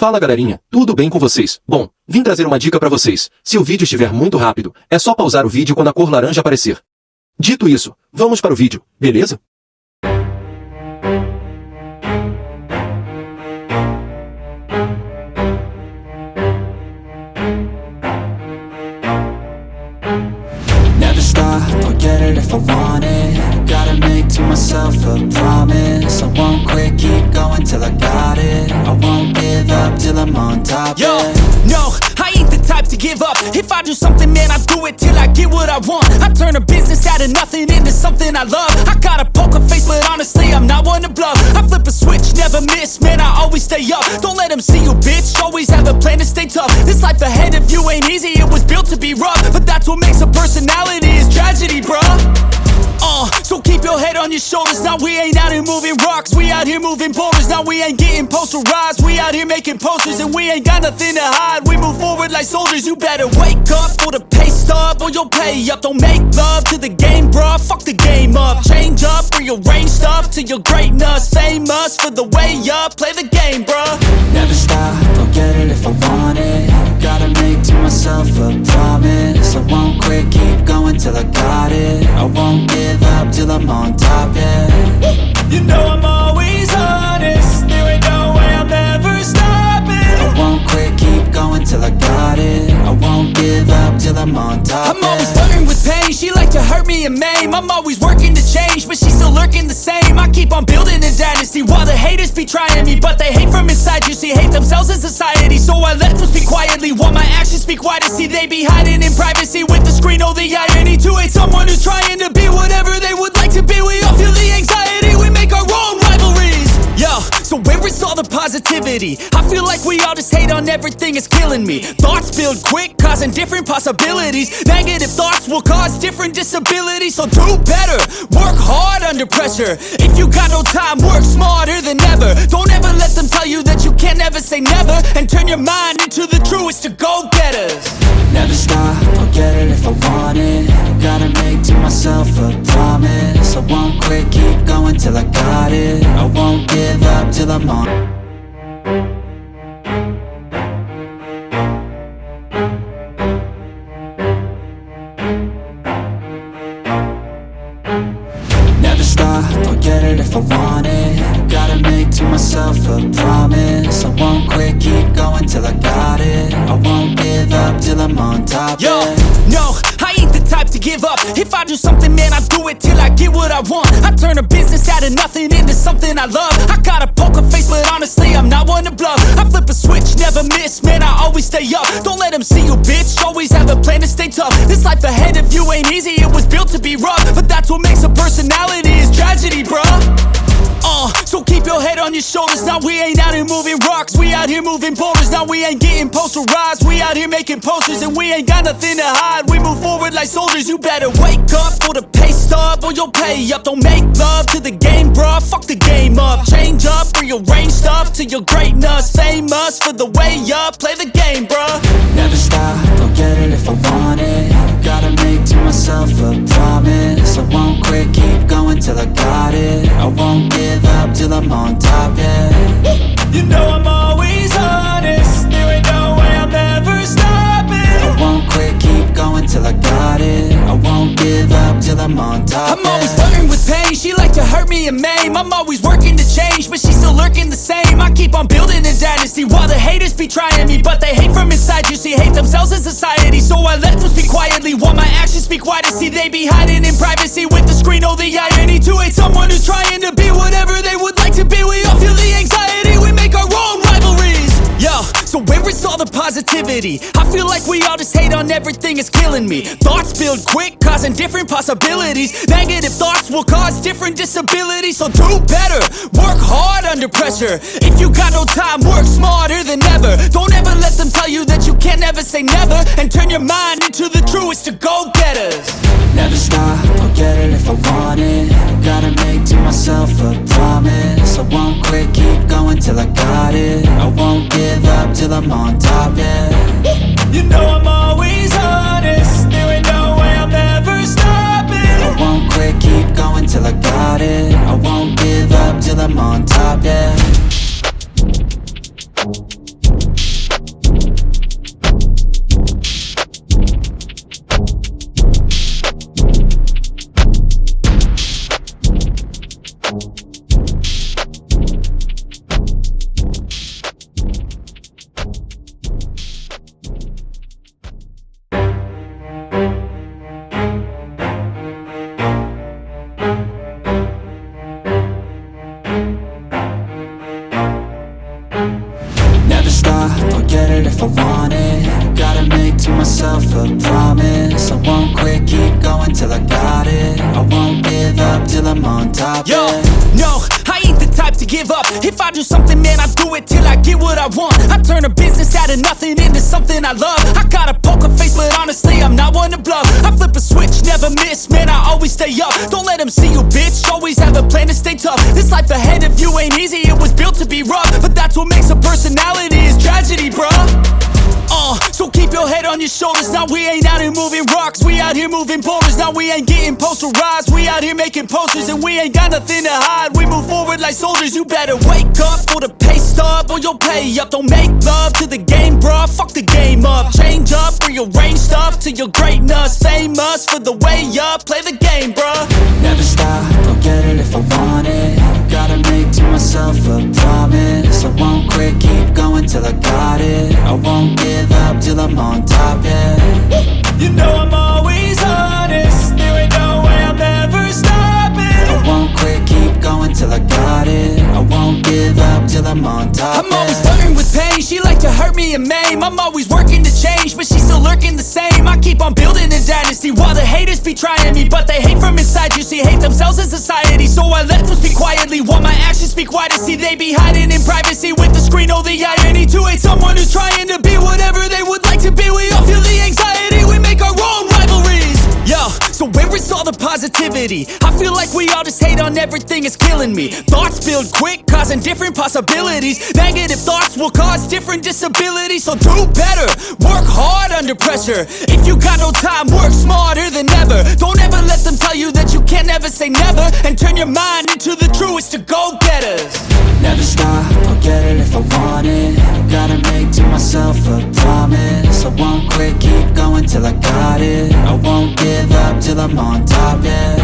Fala galerinha, tudo bem com vocês? Bom, vim trazer uma dica pra vocês. Se o vídeo estiver muito rápido, é só pausar o vídeo quando a cor laranja aparecer. Dito isso, vamos para o vídeo, beleza? Never stop, I'll get it if I want it. Gotta make to myself a promise. I won't quit, keep going till I got it. I won't give up till I'm on top. Yo, yeah. no, I ain't the type to give up. If I do something, man, I do it till I get what I want. I turn a business out of nothing into something I love. I got a poker face, but honestly, I'm not one to bluff. I flip a switch, never miss, man, I always stay up. Don't let them see you, bitch, always have a plan to stay tough. This life ahead of you ain't easy, it was built to be rough. But that's what makes a personality, is tragedy, bruh. So keep your head on your shoulders. Now we ain't out here moving rocks, we out here moving boulders. Now we ain't getting posterized, we out here making posters. And we ain't got nothing to hide, we move forward like soldiers. You better wake up for the pay stub, or you'll pay up. Don't make love to the game, bruh, fuck the game up. Change up, rearrange stuff to your greatness. Famous for the way up, play the game, bruh. Never stop, I'll get it if I want it. Gotta make to myself a promise. I won't quit, keep going till I got it. I won't give up till I'm on top, yeah. You know I'm always honest, there ain't no way I'm ever stopping. I won't quit, keep going till I got it. I won't give up till I'm on top, I'm always flirting with pain, she like to hurt me and maim. I'm always working to change, but she's still lurking the same. I keep on building a dynasty while the haters be trying me. But they hate from inside, you see, hate themselves in society. So I let them speak quietly while my actions speak wider. See, they be hiding in privacy with the screen, oh the irony. To hate someone who's trying to be whatever they would like to be. We all feel the anxiety, we make our own rivalries. Yo, so where is all the positivity? I feel like we all just hate on everything, it's killing me. Thoughts build quick, causing different possibilities. Negative thoughts will cause different disabilities. So do better, work hard under pressure. If you got no time, work smarter than ever. Don't ever let them tell you that you can't never say never. And turn your mind into the truest of go-getters. Never stop, I'll get it if I want it. Gotta make to myself a promise. I won't quit, keep going till I got it. I won't give up till I'm on. Never stop, I'll get it if I want it. Gotta make to myself a promise. I won't quit, keep going till I got it. I won't give up till I'm on top, Yo, yeah. no, I ain't the type to give up. If I do something, man, I do it till I get what I want. I turn a business out of nothing into something I love. I got a poker face, but honestly, I'm not one to bluff. I flip a switch, never miss, man, I always stay up. Don't let them see you, bitch, always have a plan to stay tough. This life ahead of you ain't easy, it was built to be rough. But that's what makes a personality, is tragedy, bruh. So keep your head on your shoulders. Now we ain't out here moving rocks, we out here moving boulders. Now we ain't getting posterized, we out here making posters. And we ain't got nothing to hide, we move forward like soldiers. You better wake up for the pay stub, or you'll pay up. Don't make love to the game, bruh, fuck the game up. Change up, rearrange stuff to your greatness. Famous for the way up, play the game, bruh. Never stop, I'll get it if I want it. Gotta make to myself a promise. I won't quit, keep going till I got it. I won't give up till I'm on top, yeah. You know I'm always honest, there ain't no way I'm ever stopping. I won't quit, keep going till I got it. I won't give up till I'm on top, I'm always yeah. flirting with pain, she like to hurt me and maim. I'm always working to change, but she's still lurking the same. I keep on building a dynasty while the haters be trying me. But they hate from inside, you see, hate themselves in society. So I let them speak quietly while my actions speak wider. See, they be hiding in privacy with the screen, oh the irony. To hate someone who's trying to be whatever they would like to be. We all feel the anxiety, we make our own rivalries. Yo, so where is all the positivity? I feel like we all just hate on everything, it's killing me. Thoughts build quick, causing different possibilities. Negative thoughts will cause different disabilities. So do better, work hard under pressure. If you got no time, work smarter than ever. Don't ever let them tell you that you can't never say never. And turn your mind into the truest of go-getters. Never stop, I'll get it if I want it. Gotta make to myself a promise. I won't quit, keep going till I got it. I won't give up till I'm on top, yeah. You know I'm always honest, there ain't no way I'm ever stopping. I won't quit, keep going till I got it. I won't give up till I'm on top, yeah. want it. Gotta make to myself a promise. I won't quit, keep going till I got it. I won't give up till I'm on top, Yo, yeah. no, I ain't the type to give up. If I do something, man, I do it till I get what I want. I turn a business out of nothing into something I love. I got a poker face, but honestly, I'm not one to bluff. I flip a switch, never miss, man, I always stay up. Don't let them see you, bitch, always have a plan to stay tough. This life ahead of you ain't easy, it was built to be rough. But that's what makes a personality, is tragedy, bruh. So keep your head on your shoulders. Now we ain't out here moving rocks, we out here moving boulders. Now we ain't getting posterized, we out here making posters. And we ain't got nothing to hide, we move forward like soldiers. You better wake up for the pay stub, or you'll pay up. Don't make love to the game, bruh, fuck the game up. Change up, rearrange stuff to your greatness. Famous for the way up, play the game, bruh. Never stop, I'll get it if I want it. Gotta make to myself a promise. I won't quit, keep going till I got it. I won't give up till I'm on top, yeah. You know I'm always honest, there ain't no way I'm ever stopping. I won't quit, keep going till I got it. I won't give up till I'm on top, I'm always yeah. flirting with pain, she like to hurt me and maim. I'm always working to change, but she's still lurking the same. I keep on building a dynasty while the haters be trying me. But they hate from inside, you see, hate themselves in society. So I let them speak quietly while my actions speak wider. See, they be hiding in privacy with the screen, oh the irony. To hate someone who's trying to be whatever they would like to be. We all feel the anxiety, we make our own rivalries. Yo, so where is all the positivity? I feel like we all just hate on everything, it's killing me. Thoughts build quick, causing different possibilities. Negative thoughts will cause different disabilities. So do better, work hard under pressure. If you got no time, work smarter than ever. Don't ever let them tell you that you can't never say never. And turn your mind into the truest of go-getters. Never stop, I'll get it if I want it. Gotta make to myself a promise. I won't quit, keep going till I got it. I won't give up till I'm on top, yeah.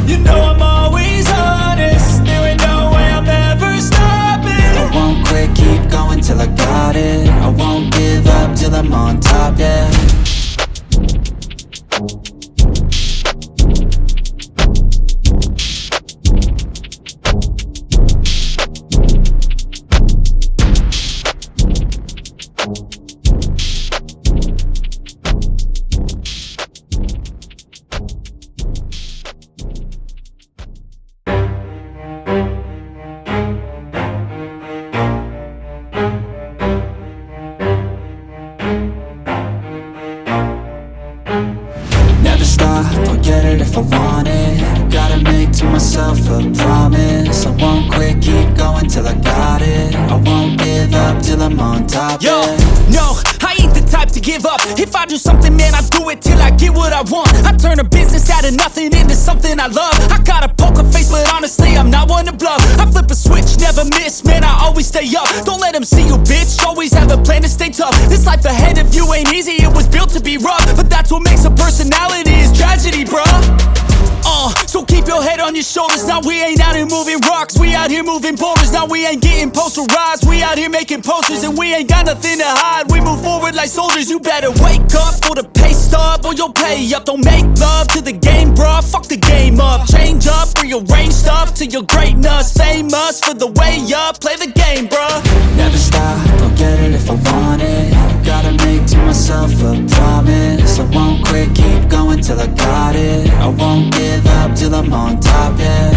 You know I'm always honest, there ain't no way I'm ever stopping. I won't quit, keep going till I got it. I won't give up till I'm on top, yeah. Never stop, I'll get it if I want it. Gotta make to myself a promise. I won't quit, keep going till I got it. I won't give up till I'm on top, Yo, yeah. no, I ain't the type to give up. If I do something, man, I do it till I get what I want. I turn a business out of nothing into something I love. I got a poker face, but honestly, I'm not one to bluff. I flip a switch, never miss, man, I always stay up. Don't let them see you, bitch, always have a plan to stay tough. This life ahead of you ain't easy, it was built to be rough. But that's what makes a personality, is tragedy, bruh. So keep your head on your shoulders. Now we ain't out here moving rocks, we out here moving boulders. Now we ain't getting posterized, we out here making posters. And we ain't got nothing to hide, we move forward like soldiers. You better wake up for the pay stub, or you'll pay up. Don't make love to the game, bruh, fuck the game up. Change up, rearrange stuff to your greatness. Famous for the way up, play the game, bruh. Never stop, I'll get it if I want it. Gotta make to myself a promise. I won't quit, keep going till I got it. I won't give up till I'm on top, yeah.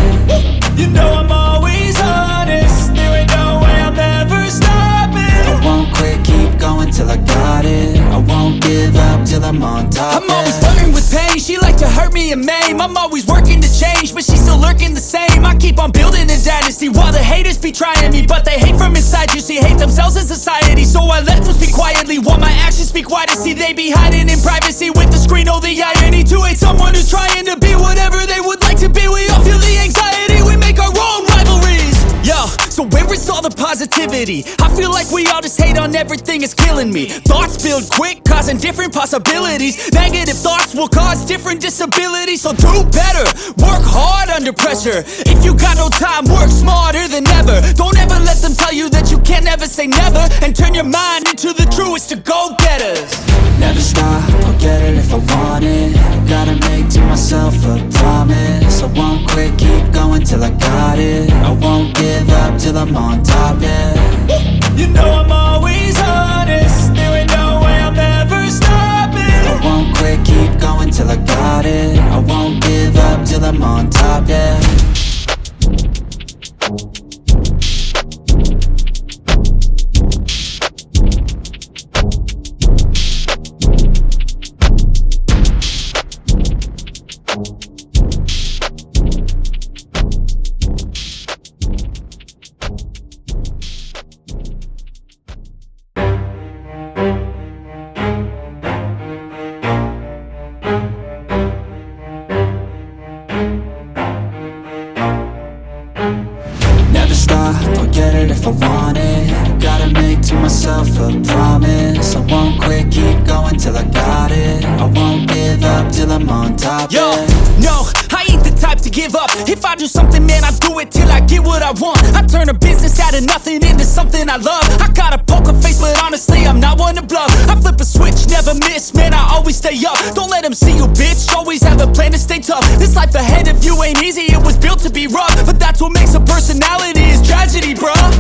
You know I'm always honest, there ain't no way I'm ever stopping. I won't quit, keep going till I got it. I won't give up till I'm on top, I'm always yeah. flirting with pain, she like to hurt me and maim. I'm always working to change, but she's still lurking the same. I keep on building a dynasty while the haters be trying me. But they hate from inside, you see, hate themselves in society. So I let them speak quietly while my actions speak wider. See, they be hiding in privacy with the screen, oh the irony. To hate someone who's trying to be whatever they would like to be. We all feel the anxiety, we make our own rivalries. Yo, so where is all the positivity? I feel like we all just hate on everything, it's killing me. Thoughts build quick, causing different possibilities. Negative thoughts will cause different disabilities. So do better, work hard under pressure. If you got no time, work smarter than ever. Don't ever let them tell you that you can't never say never. And turn your mind into the truest of go-getters. Never stop, I'll get it if I want it. Gotta make to myself a promise. I won't quit, keep going till I got it. I won't give up till I'm on top, yeah. You know I'm always honest, there ain't no till I'm on top, Yo, yeah. no, I ain't the type to give up. If I do something, man, I do it till I get what I want. I turn a business out of nothing into something I love. I got a poker face, but honestly, I'm not one to bluff. I flip a switch, never miss, man, I always stay up. Don't let them see you, bitch, always have a plan to stay tough. This life ahead of you ain't easy, it was built to be rough. But that's what makes a personality, is tragedy, bruh.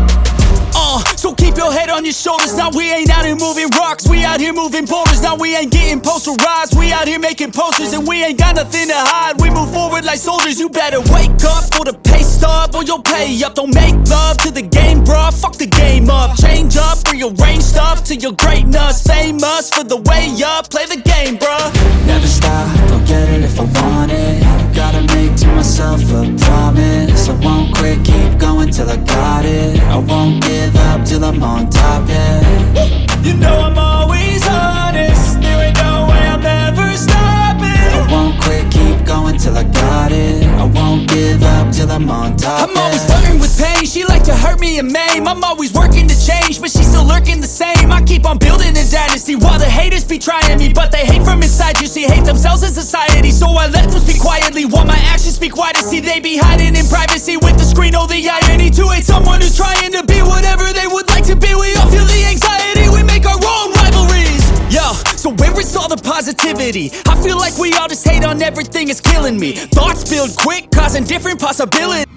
So keep your head on your shoulders. Now we ain't out here moving rocks, we out here moving boulders. Now we ain't getting posterized, we out here making posters. And we ain't got nothing to hide, we move forward like soldiers. You better wake up for the pay stub, or you'll pay up. Don't make love to the game, bruh, fuck the game up. Change up, rearrange stuff to your greatness. Famous for the way up, play the game, bruh. Never stop, go get it if I want it. Gotta make to myself a promise. I won't quit, keep going till I got it. I won't give up till I'm on top, yeah. You know I'm always honest, there ain't no way I'm ever stopping. I won't quit, keep going till I got it. I won't give up till I'm on top, I'm always flirting with pain, she like to hurt me and maim. I'm always working to change, but she's still lurking the same. I keep on building a dynasty while the haters be trying me. But they hate from inside, you see, hate themselves in society. So I let them speak quietly while my actions speak wider. See, they be hiding in privacy with the screen, oh the irony. To hate someone who's trying to be whatever they would like to be. We all feel the anxiety, we make our own rivalries. Yo, so where is all the positivity? I feel like we all just hate on everything, it's killing me. Thoughts build quick, causing different possibilities.